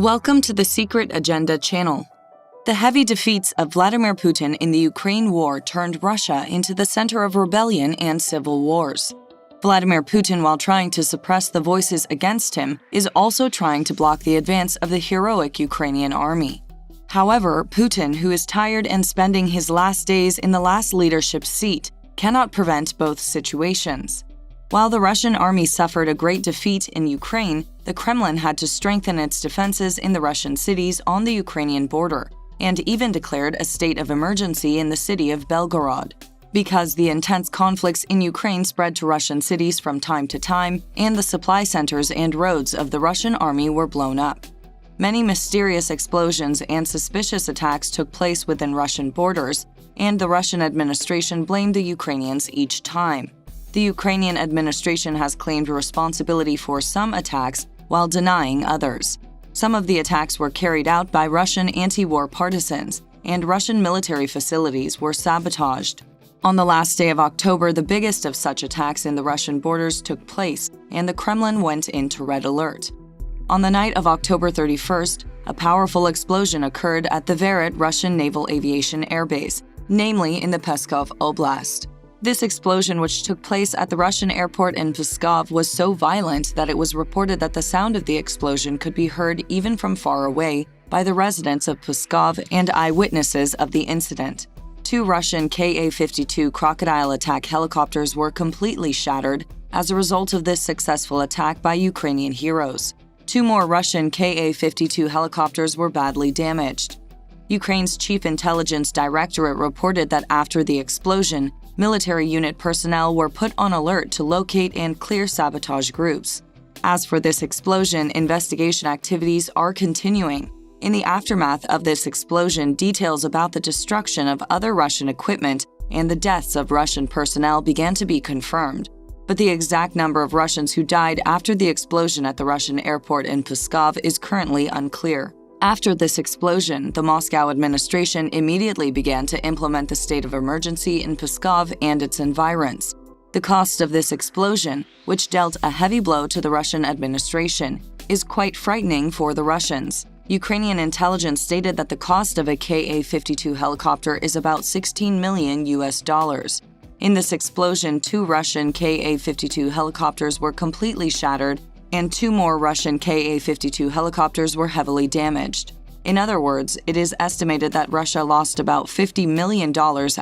Welcome to the Secret Agenda channel. The heavy defeats of Vladimir Putin in the Ukraine war turned Russia into the center of rebellion and civil wars. Vladimir Putin, while trying to suppress the voices against him, is also trying to block the advance of the heroic Ukrainian army. However, Putin, who is tired and spending his last days in the last leadership seat, cannot prevent both situations. While the Russian army suffered a great defeat in Ukraine, the Kremlin had to strengthen its defenses in the Russian cities on the Ukrainian border, and even declared a state of emergency in the city of Belgorod. Because the intense conflicts in Ukraine spread to Russian cities from time to time, and the supply centers and roads of the Russian army were blown up. Many mysterious explosions and suspicious attacks took place within Russian borders, and the Russian administration blamed the Ukrainians each time. The Ukrainian administration has claimed responsibility for some attacks while denying others. Some of the attacks were carried out by Russian anti-war partisans, and Russian military facilities were sabotaged. On the last day of October, the biggest of such attacks in the Russian borders took place, and the Kremlin went into red alert. On the night of October 31st, a powerful explosion occurred at the Verit Russian Naval Aviation Air Base, namely in the Pskov Oblast. This explosion, which took place at the Russian airport in Pskov, was so violent that it was reported that the sound of the explosion could be heard even from far away by the residents of Pskov and eyewitnesses of the incident. 2 Russian Ka-52 Crocodile attack helicopters were completely shattered as a result of this successful attack by Ukrainian heroes. 2 more Russian Ka-52 helicopters were badly damaged. Ukraine's Chief Intelligence Directorate reported that after the explosion, military unit personnel were put on alert to locate and clear sabotage groups. As for this explosion, investigation activities are continuing. In the aftermath of this explosion, details about the destruction of other Russian equipment and the deaths of Russian personnel began to be confirmed. But the exact number of Russians who died after the explosion at the Russian airport in Pskov is currently unclear. After this explosion, the Moscow administration immediately began to implement the state of emergency in Pskov and its environs. The cost of this explosion, which dealt a heavy blow to the Russian administration, is quite frightening for the Russians. Ukrainian intelligence stated that the cost of a Ka-52 helicopter is about $16 million. In this explosion, 2 Russian Ka-52 helicopters were completely shattered, and 2 more Russian Ka-52 helicopters were heavily damaged. In other words, it is estimated that Russia lost about $50 million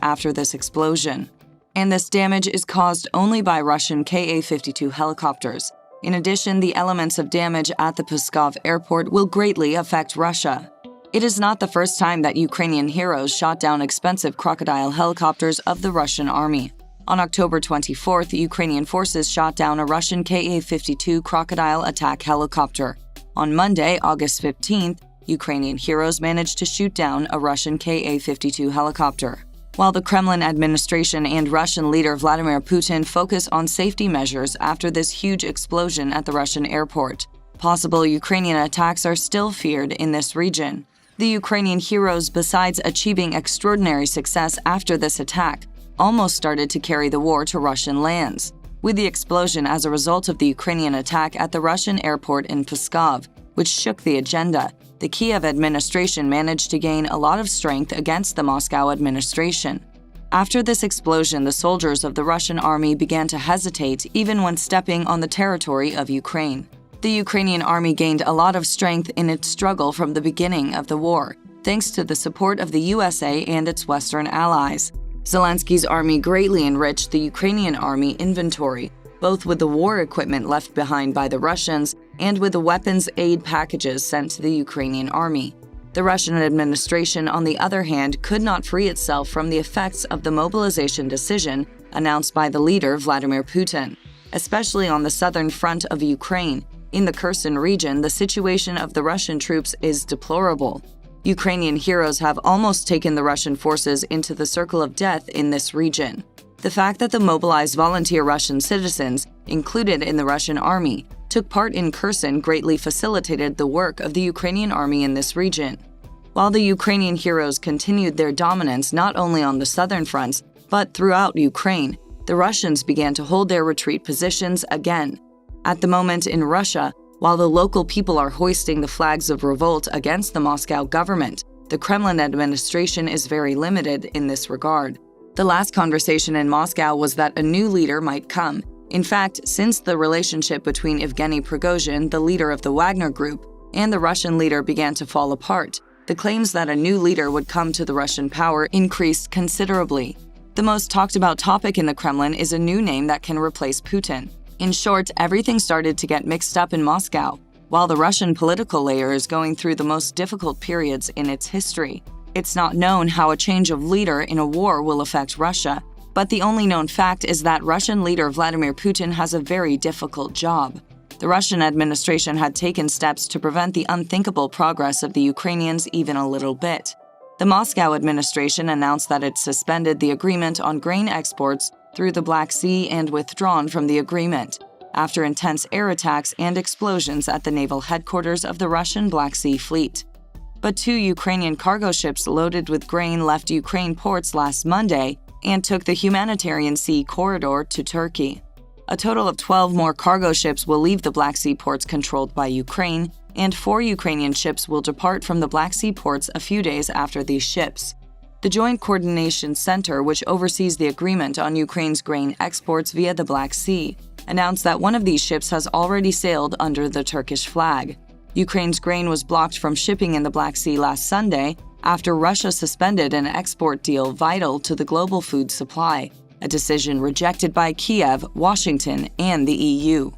after this explosion. And this damage is caused only by Russian Ka-52 helicopters. In addition, the elements of damage at the Pskov airport will greatly affect Russia. It is not the first time that Ukrainian heroes shot down expensive Crocodile helicopters of the Russian army. On October 24th, Ukrainian forces shot down a Russian Ka-52 Crocodile attack helicopter. On Monday, August 15th, Ukrainian heroes managed to shoot down a Russian Ka-52 helicopter. While the Kremlin administration and Russian leader Vladimir Putin focus on safety measures after this huge explosion at the Russian airport, possible Ukrainian attacks are still feared in this region. The Ukrainian heroes, besides achieving extraordinary success after this attack, almost started to carry the war to Russian lands. With the explosion as a result of the Ukrainian attack at the Russian airport in Pskov, which shook the agenda, the Kiev administration managed to gain a lot of strength against the Moscow administration. After this explosion, the soldiers of the Russian army began to hesitate even when stepping on the territory of Ukraine. The Ukrainian army gained a lot of strength in its struggle from the beginning of the war, thanks to the support of the USA and its Western allies. Zelensky's army greatly enriched the Ukrainian army inventory, both with the war equipment left behind by the Russians and with the weapons aid packages sent to the Ukrainian army. The Russian administration, on the other hand, could not free itself from the effects of the mobilization decision announced by the leader Vladimir Putin. Especially on the southern front of Ukraine, in the Kherson region, the situation of the Russian troops is deplorable. Ukrainian heroes have almost taken the Russian forces into the circle of death in this region. The fact that the mobilized volunteer Russian citizens, included in the Russian army, took part in Kherson greatly facilitated the work of the Ukrainian army in this region. While the Ukrainian heroes continued their dominance not only on the southern fronts, but throughout Ukraine, the Russians began to hold their retreat positions again. At the moment in Russia, While the local people are hoisting the flags of revolt against the Moscow government, the Kremlin administration is very limited in this regard. The last conversation in Moscow was that a new leader might come. In fact, since the relationship between Evgeny Prigozhin, the leader of the Wagner Group, and the Russian leader began to fall apart, the claims that a new leader would come to the Russian power increased considerably. The most talked about topic in the Kremlin is a new name that can replace Putin. In short, everything started to get mixed up in Moscow, while the Russian political layer is going through the most difficult periods in its history. It's not known how a change of leader in a war will affect Russia, but the only known fact is that Russian leader Vladimir Putin has a very difficult job. The Russian administration had taken steps to prevent the unthinkable progress of the Ukrainians even a little bit. The Moscow administration announced that it suspended the agreement on grain exports through the Black Sea and withdrawn from the agreement, after intense air attacks and explosions at the naval headquarters of the Russian Black Sea Fleet. But 2 Ukrainian cargo ships loaded with grain left Ukraine ports last Monday and took the humanitarian sea corridor to Turkey. A total of 12 more cargo ships will leave the Black Sea ports controlled by Ukraine, and 4 Ukrainian ships will depart from the Black Sea ports a few days after these ships. The Joint Coordination Center, which oversees the agreement on Ukraine's grain exports via the Black Sea, announced that one of these ships has already sailed under the Turkish flag. Ukraine's grain was blocked from shipping in the Black Sea last Sunday after Russia suspended an export deal vital to the global food supply, a decision rejected by Kiev, Washington, and the EU.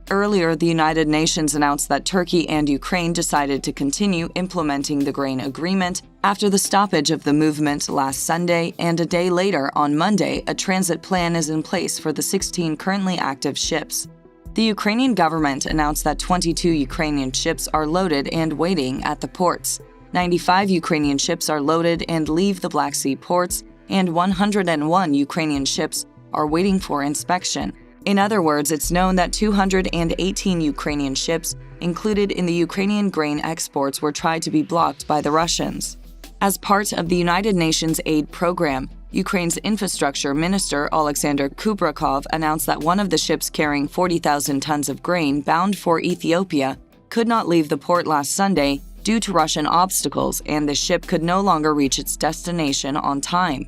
Earlier, the United Nations announced that Turkey and Ukraine decided to continue implementing the grain agreement after the stoppage of the movement last Sunday, and a day later, on Monday, a transit plan is in place for the 16 currently active ships. The Ukrainian government announced that 22 Ukrainian ships are loaded and waiting at the ports. 95 Ukrainian ships are loaded and leave the Black Sea ports, and 101 Ukrainian ships are waiting for inspection. In other words, it's known that 218 Ukrainian ships included in the Ukrainian grain exports were tried to be blocked by the Russians. As part of the United Nations aid program, Ukraine's infrastructure minister Alexander Kubrakov announced that one of the ships carrying 40,000 tons of grain bound for Ethiopia could not leave the port last Sunday due to Russian obstacles, and the ship could no longer reach its destination on time.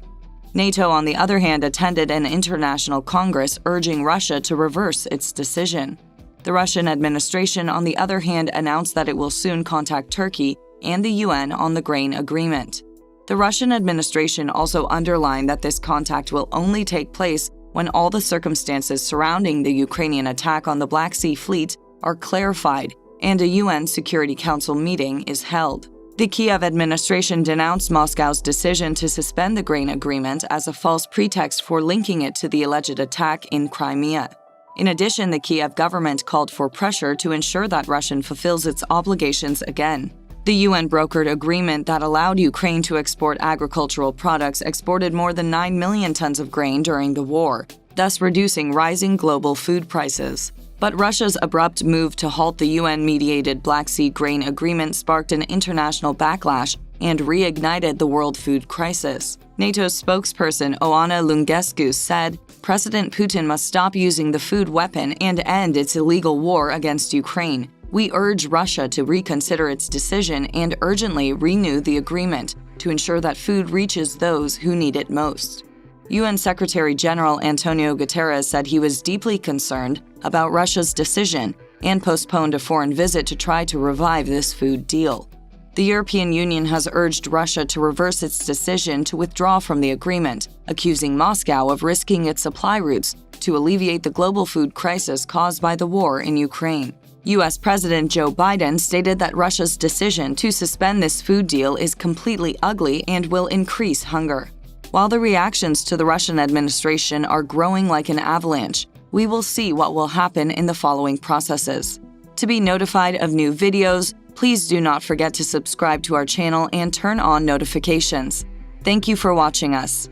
NATO, on the other hand, attended an international congress urging Russia to reverse its decision. The Russian administration, on the other hand, announced that it will soon contact Turkey and the UN on the grain agreement. The Russian administration also underlined that this contact will only take place when all the circumstances surrounding the Ukrainian attack on the Black Sea Fleet are clarified and a UN Security Council meeting is held. The Kiev administration denounced Moscow's decision to suspend the grain agreement as a false pretext for linking it to the alleged attack in Crimea. In addition, the Kiev government called for pressure to ensure that Russia fulfills its obligations again. The UN brokered agreement that allowed Ukraine to export agricultural products exported more than 9 million tons of grain during the war, thus reducing rising global food prices. But Russia's abrupt move to halt the UN-mediated Black Sea grain agreement sparked an international backlash and reignited the world food crisis. NATO's spokesperson Oana Lungescu said, "President Putin must stop using the food weapon and end its illegal war against Ukraine. We urge Russia to reconsider its decision and urgently renew the agreement to ensure that food reaches those who need it most." UN Secretary General Antonio Guterres said he was deeply concerned about Russia's decision and postponed a foreign visit to try to revive this food deal. The European Union has urged Russia to reverse its decision to withdraw from the agreement, accusing Moscow of risking its supply routes to alleviate the global food crisis caused by the war in Ukraine. U.S. President Joe Biden stated that Russia's decision to suspend this food deal is completely ugly and will increase hunger. While the reactions to the Russian administration are growing like an avalanche, we will see what will happen in the following processes. To be notified of new videos, please do not forget to subscribe to our channel and turn on notifications. Thank you for watching us.